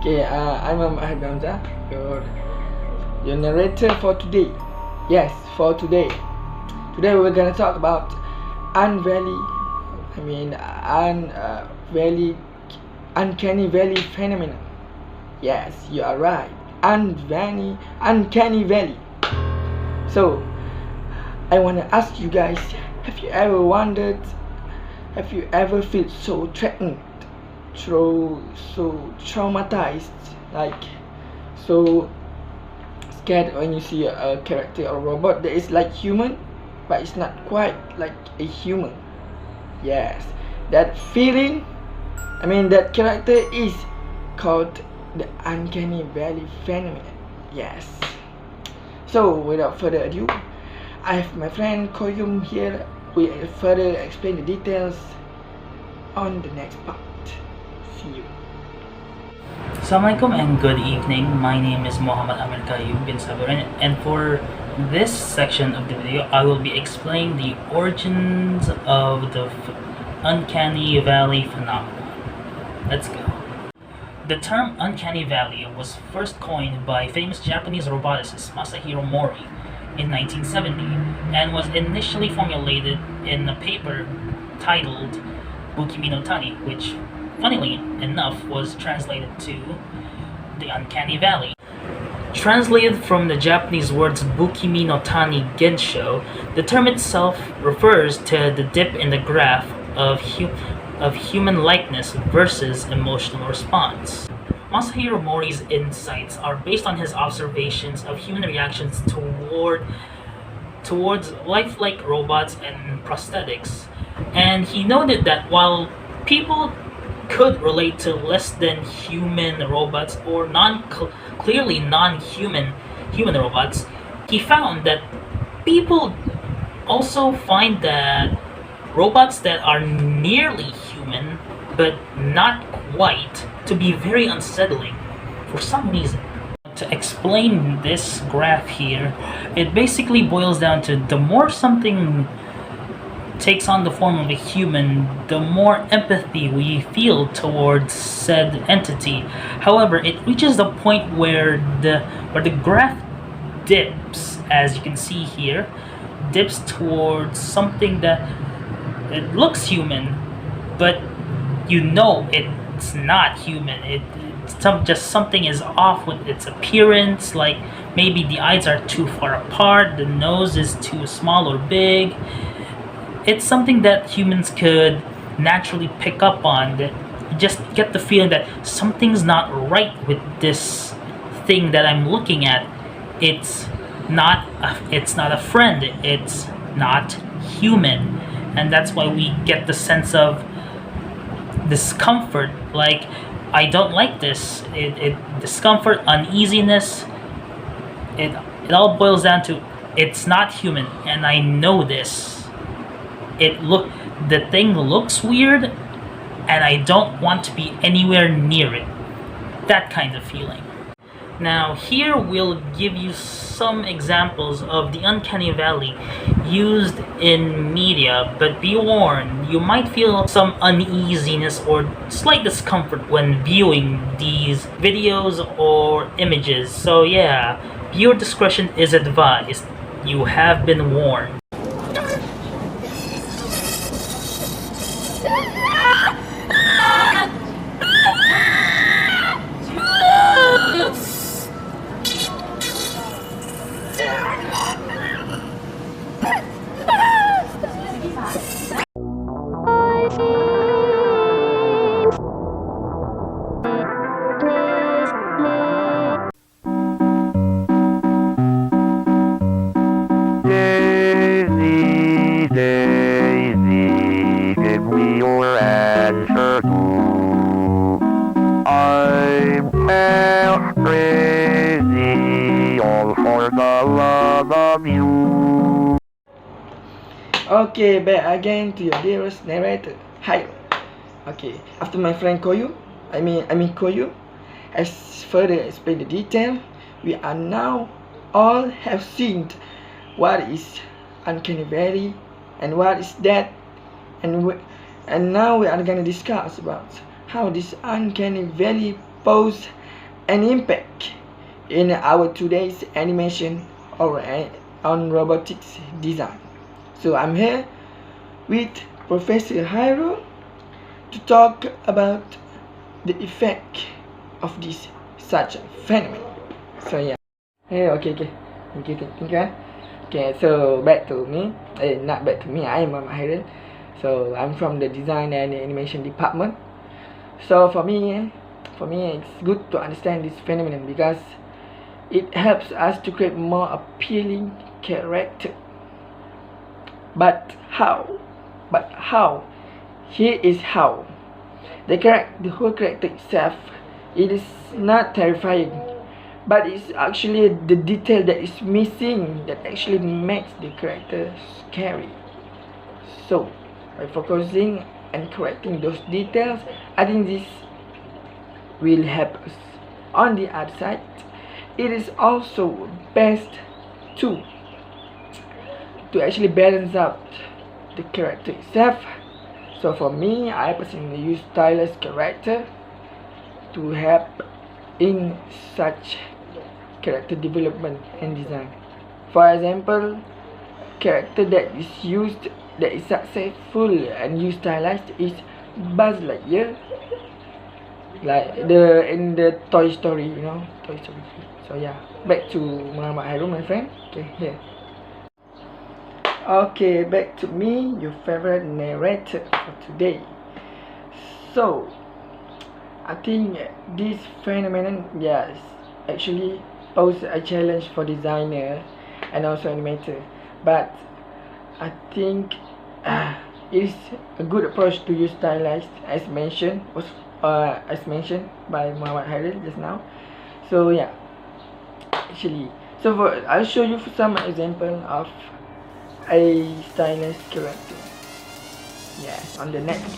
Okay, I'm Ahad Gamza, your narrator for today. Yes, for today. Today we're gonna talk about uncanny valley phenomenon. Yes, you are right. Uncanny valley. So, I wanna ask you guys: have you ever wondered? Have you ever felt so threatened, so traumatized, like so scared when you see a character or robot that is like human, but it's not quite like a human? Yes, that feeling. That character is called the uncanny valley phenomenon. Yes. So without further ado, I have my friend Koyum here. We will further explain the details on the next part. See you. Assalamualaikum and good evening. My name is Muhammad Amir Kayyum bin Sabarin, and for this section of the video, I will be explaining the origins of the uncanny valley phenomenon. Let's go. The term uncanny valley was first coined by famous Japanese roboticist Masahiro Mori in 1970 and was initially formulated in a paper titled Bukimi no Tani, which, funnily enough, was translated to the uncanny valley. Translated from the Japanese words Bukimi no Tani Gensho, the term itself refers to the dip in the graph of human likeness versus emotional response. Masahiro Mori's insights are based on his observations of human reactions towards lifelike robots and prosthetics, and he noted that while people could relate to less than human robots or clearly non-human robots, he found that people also find that robots that are nearly human but not quite to be very unsettling for some reason. To explain this graph here, it basically boils down to the more something takes on the form of a human, the more empathy we feel towards said entity. However, it reaches the point where the graph dips, as you can see here, dips towards something that it looks human, but it's not human. Just something is off with its appearance, like maybe the eyes are too far apart, the nose is too small or big. It's something that humans could naturally pick up on, that you just get the feeling that something's not right with this thing that I'm looking at. It's not a friend, it's not human. And that's why we get the sense of discomfort, like I don't like this. Discomfort, uneasiness, it all boils down to it's not human, and I know this. The thing looks weird, and I don't want to be anywhere near it. That kind of feeling. Now here we'll give you some examples of the uncanny valley used in media, but be warned, you might feel some uneasiness or slight discomfort when viewing these videos or images. So yeah, viewer discretion is advised. You have been warned. Daisy, give me your answer too. I'm half crazy, all for the love of you. Okay, back again to your dearest narrator. Hi. Okay, after my friend Koyu has further explained the detail, we are now all have seen what is uncanny valley and what is that, and now we are gonna discuss about how this uncanny valley pose an impact in our today's animation or on robotics design. So I'm here with Professor Hiro to talk about the effect of this such phenomenon. So yeah. Hey, okay. Thank you. Okay, so back to me. Not back to me. I am Muhammad Hairan. So I'm from the design and animation department. So for me, it's good to understand this phenomenon because it helps us to create more appealing character. But how? Here is how. The whole character itself, it is not terrifying, but it's actually the detail that is missing that actually makes the character scary. So by focusing and correcting those details, I think this will help us. On the other side, it is also best to actually balance out the character itself. So for me, I personally use stylized character to help in such character development and design. For example, character that is successful and used stylized is Buzz Lightyear, like in the Toy Story, Toy Story. So yeah, back to Muhammad Hairul, my friend. Okay, here. Okay, back to me, your favorite narrator for today. So I think this phenomenon, yes, actually pose a challenge for designer and also animator, but I think it is a good approach to use stylized as mentioned by Muhammad Hairul just now. So yeah, actually, I'll show you some example of a stylized character. Yes, on the next.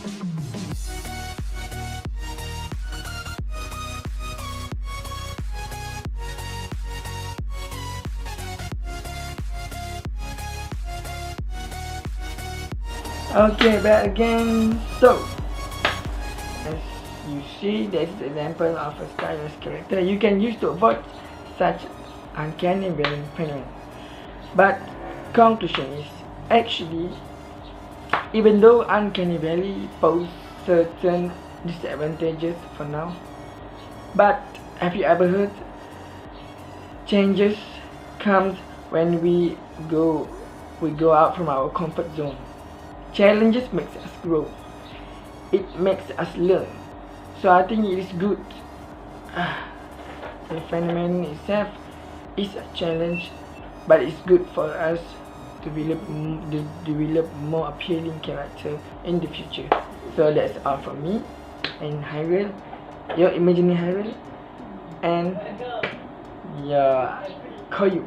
Okay, back again. So as you see, there's an example of a stylized character you can use to avoid such uncanny valley phenomenon. But conclusion is, actually, even though uncanny valley pose certain disadvantages for now, but have you ever heard changes comes when we go out from our comfort zone. Challenges makes us grow. It makes us learn. So I think it is good. The phenomenon itself is a challenge, but it's good for us to develop more appealing character in the future. So that's all from me and Hyrule, your imaginary Hyrule, and your Koyu.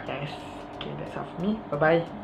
Yes, okay, that's all from me. Bye bye.